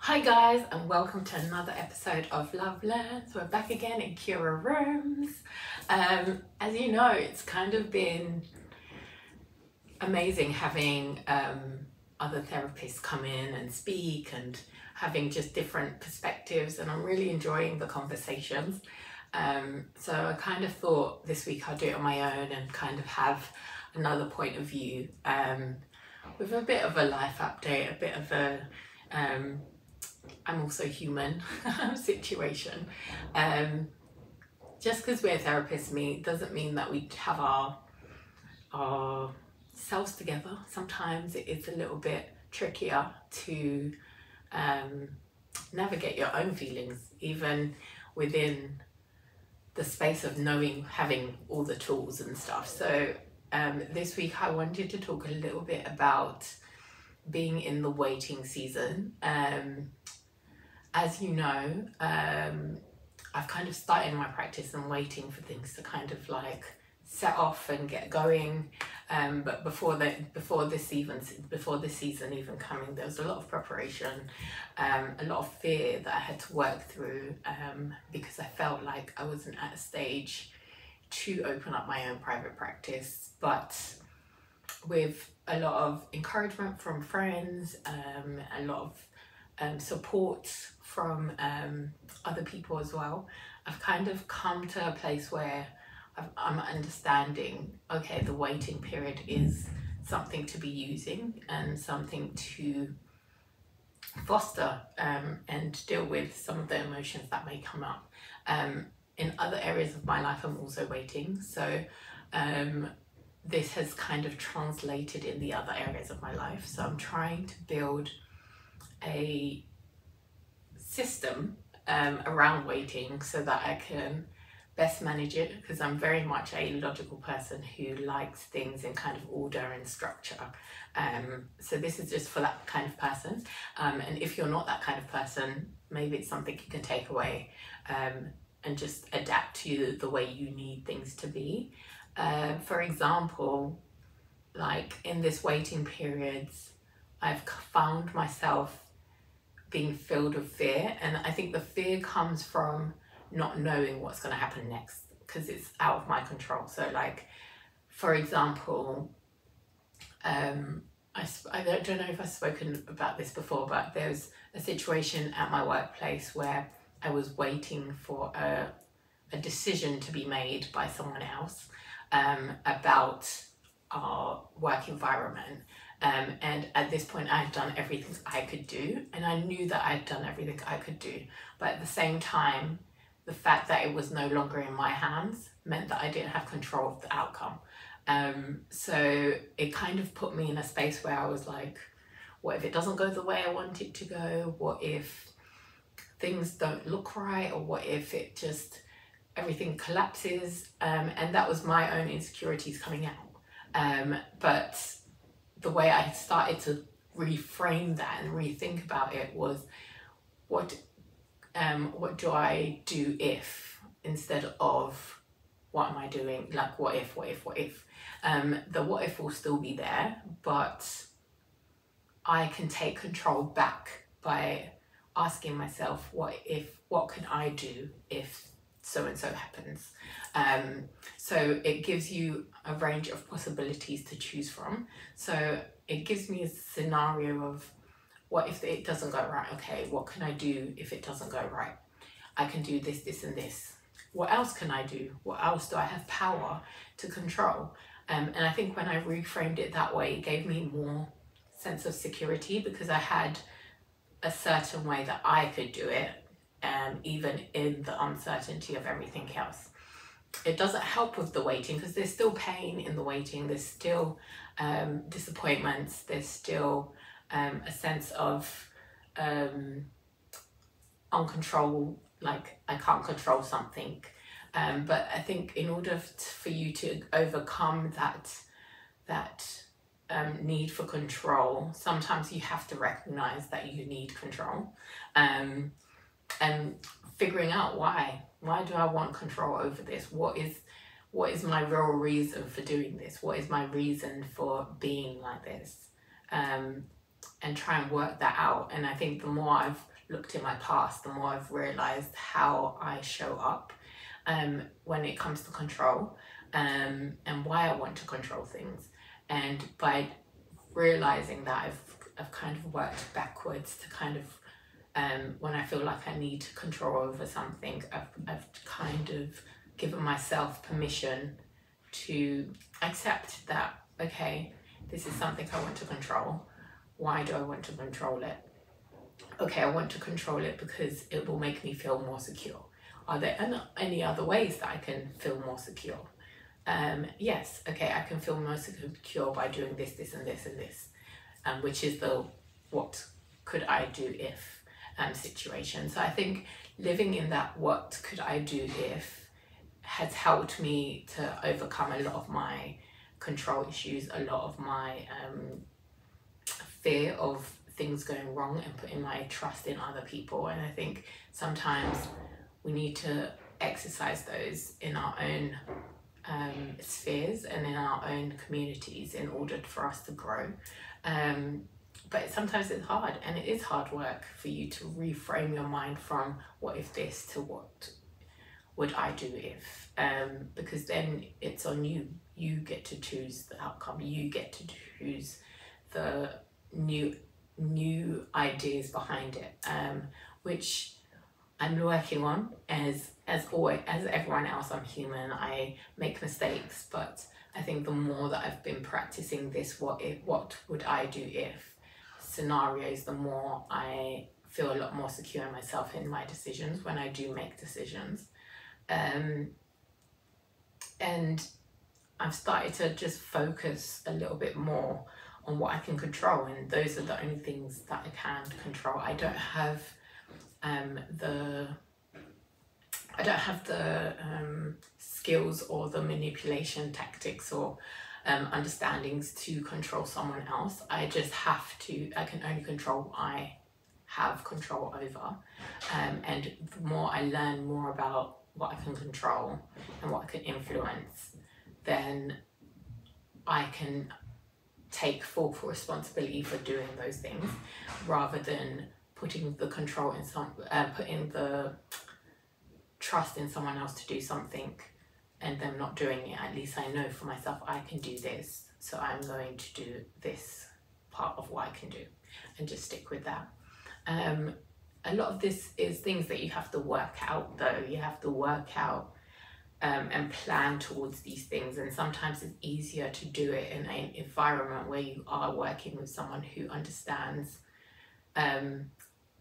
Hi guys, and welcome to another episode of Love Learns. We're back again in Cura Rooms. As you know, it's kind of been amazing having other therapists come in and speak and having just different perspectives, and I'm really enjoying the conversations. So I kind of thought this week I'd do it on my own and kind of have another point of view with a bit of a life update, a bit of a I'm also human situation. Just because we're therapists doesn't mean that we have our selves together. Sometimes it is a little bit trickier to navigate your own feelings, even within the space of knowing, having all the tools and stuff. So this week I wanted to talk a little bit about being in the waiting season. As you know, I've kind of started my practice and waiting for things to kind of like set off and get going. But before this season even coming, there was a lot of preparation, a lot of fear that I had to work through, because I felt like I wasn't at a stage to open up my own private practice. But with a lot of encouragement from friends, a lot of support from other people as well, I've kind of come to a place where I'm understanding, okay, the waiting period is something to be using and something to foster and deal with some of the emotions that may come up. In other areas of my life, I'm also waiting. So this has kind of translated in the other areas of my life. So I'm trying to build a system around waiting so that I can best manage it, because I'm very much a logical person who likes things in kind of order and structure. So this is just for that kind of person. And if you're not that kind of person, maybe it's something you can take away and just adapt to the way you need things to be. For example, like in this waiting periods, I've found myself being filled with fear, and I think the fear comes from not knowing what's going to happen next, because it's out of my control. So like, for example, I don't know if I've spoken about this before, but there's a situation at my workplace where I was waiting for a decision to be made by someone else about our work environment. And at this point I had done everything I could do, and I knew that I'd done everything I could do. But at the same time, the fact that it was no longer in my hands meant that I didn't have control of the outcome. So it kind of put me in a space where I was like, what if it doesn't go the way I want it to go? What if things don't look right? Or what if it just, everything collapses? And that was my own insecurities coming out. But the way I started to reframe that and rethink about it was, what do I do if, instead of what am I doing? Like, what if? The what if will still be there, but I can take control back by asking myself, what can I do if so and so happens? So it gives you a range of possibilities to choose from. So it gives me a scenario of, what if it doesn't go right? Okay, what can I do if it doesn't go right? I can do this, this, and this. What else can I do? What else do I have power to control? And I think when I reframed it that way, it gave me more sense of security, because I had a certain way that I could do it, even in the uncertainty of everything else. It doesn't help with the waiting, because there's still pain in the waiting, there's still disappointments, there's still a sense of uncontrol, like I can't control something. But I think in order for you to overcome that need for control, sometimes you have to recognize that you need control, and figuring out why do I want control over this? What is my real reason for doing this? What is my reason for being like this? and try and work that out. And I think the more I've looked in my past, the more I've realized how I show up when it comes to control, and why I want to control things. And by realizing that, I've kind of worked backwards to kind of, when I feel like I need control over something, I've kind of given myself permission to accept that, okay, this is something I want to control. Why do I want to control it? Okay, I want to control it because it will make me feel more secure. Are there any other ways that I can feel more secure? Yes, okay, I can feel more secure by doing this, this, and this, and this, which is the what could I do if situation. So I think living in that what could I do if has helped me to overcome a lot of my control issues, a lot of my fear of things going wrong and putting my trust in other people. And I think sometimes we need to exercise those in our own spheres and in our own communities in order for us to grow. But sometimes it's hard, and it is hard work for you to reframe your mind from what if this to what would I do if, because then it's on you. You get to choose the outcome. You get to choose the new ideas behind it, which I'm working on. As always, as everyone else, I'm human. I make mistakes, but I think the more that I've been practicing this what would I do if scenarios, the more I feel a lot more secure in myself in my decisions when I do make decisions. And I've started to just focus a little bit more on what I can control, and those are the only things that I can control. I don't have the skills or the manipulation tactics or understandings to control someone else. I can only control what I have control over. And the more I learn more about what I can control and what I can influence, then I can take full responsibility for doing those things, rather than putting the control in putting the trust in someone else to do something and them not doing it. At least I know for myself I can do this, so I'm going to do this part of what I can do and just stick with that. A lot of this is things that you have to work out though. You have to work out and plan towards these things, and sometimes it's easier to do it in an environment where you are working with someone who understands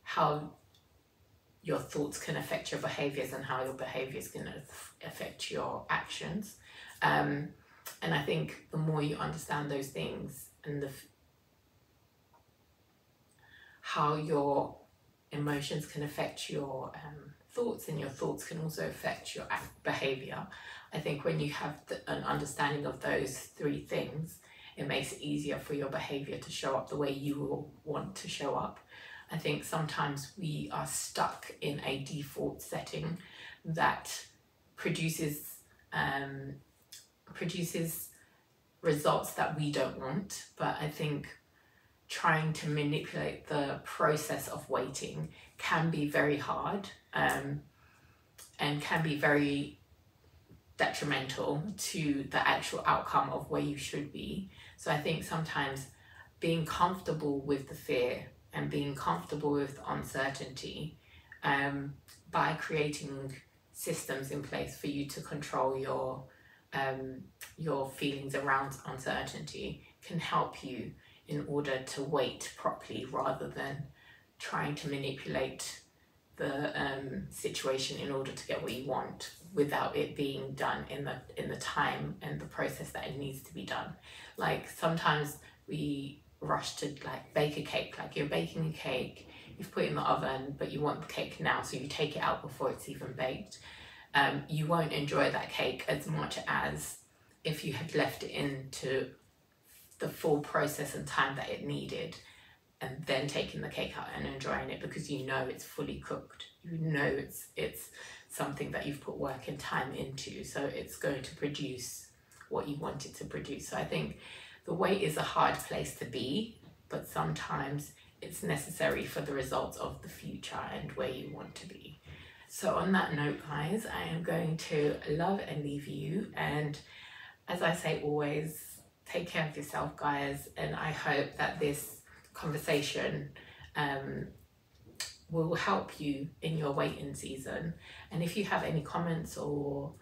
how your thoughts can affect your behaviors and how your behaviors can affect your actions. And I think the more you understand those things and how your emotions can affect your thoughts, and your thoughts can also affect your behavior, I think when you have an understanding of those three things, it makes it easier for your behavior to show up the way you will want to show up. I think sometimes we are stuck in a default setting that produces results that we don't want. But I think trying to manipulate the process of waiting can be very hard, and can be very detrimental to the actual outcome of where you should be. So I think sometimes being comfortable with the fear and being comfortable with uncertainty, by creating systems in place for you to control your feelings around uncertainty, can help you in order to wait properly, rather than trying to manipulate the situation in order to get what you want without it being done in the time and the process that it needs to be done. Like sometimes we rush to like bake a cake. Like you're baking a cake, you've put it in the oven, but you want the cake now, so you take it out before it's even baked. You won't enjoy that cake as much as if you had left it into the full process and time that it needed, and then taking the cake out and enjoying it, because you know it's fully cooked. You know it's something that you've put work and time into, so it's going to produce what you want it to produce. So I think the wait is a hard place to be, but sometimes it's necessary for the results of the future and where you want to be. So on that note, guys, I am going to love and leave you, and as I say always, take care of yourself, guys, and I hope that this conversation will help you in your waiting season. And if you have any comments or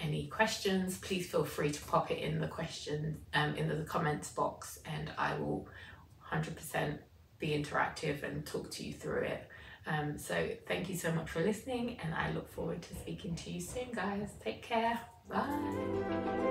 any questions, please feel free to pop it in the questions in the comments box, and I will 100% be interactive and talk to you through it. So thank you so much for listening, and I look forward to speaking to you soon, guys. Take care. Bye.